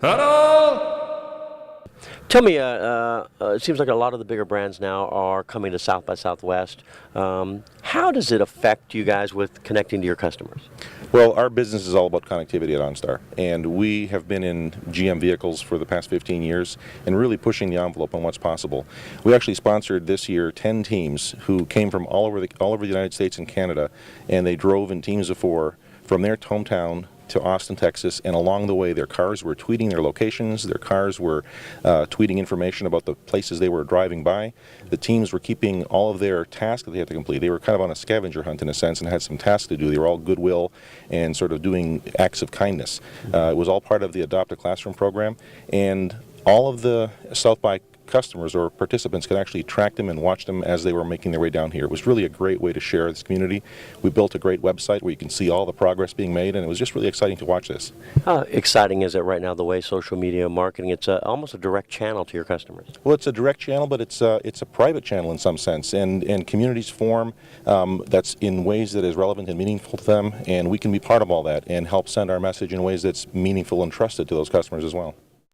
Huddle! Tell me, it seems like a lot of the bigger brands now are coming to South by Southwest. How does it affect you guys with connecting to your customers? Well, our business is all about connectivity at OnStar, and we have been in GM vehicles for the past 15 years and really pushing the envelope on what's possible. We actually sponsored this year 10 teams who came from all over the United States and Canada, and they drove in teams of 4 from their hometown to Austin, Texas, and along the way their cars were tweeting their locations, their cars were tweeting information about the places they were driving by. The teams were keeping all of their tasks that they had to complete. They were kind of on a scavenger hunt in a sense and had some tasks to do. They were all goodwill and sort of doing acts of kindness. It was all part of the Adopt a Classroom program, and all of the South by customers or participants could actually track them and watch them as they were making their way down here. It was really a great way to share this community. We built a great website where you can see all the progress being made, and it was just really exciting to watch this. How exciting is it right now, the way social media marketing, it's almost a direct channel to your customers? Well, it's a direct channel, but it's a private channel in some sense, and communities form that's in ways that is relevant and meaningful to them, and we can be part of all that and help send our message in ways that's meaningful and trusted to those customers as well.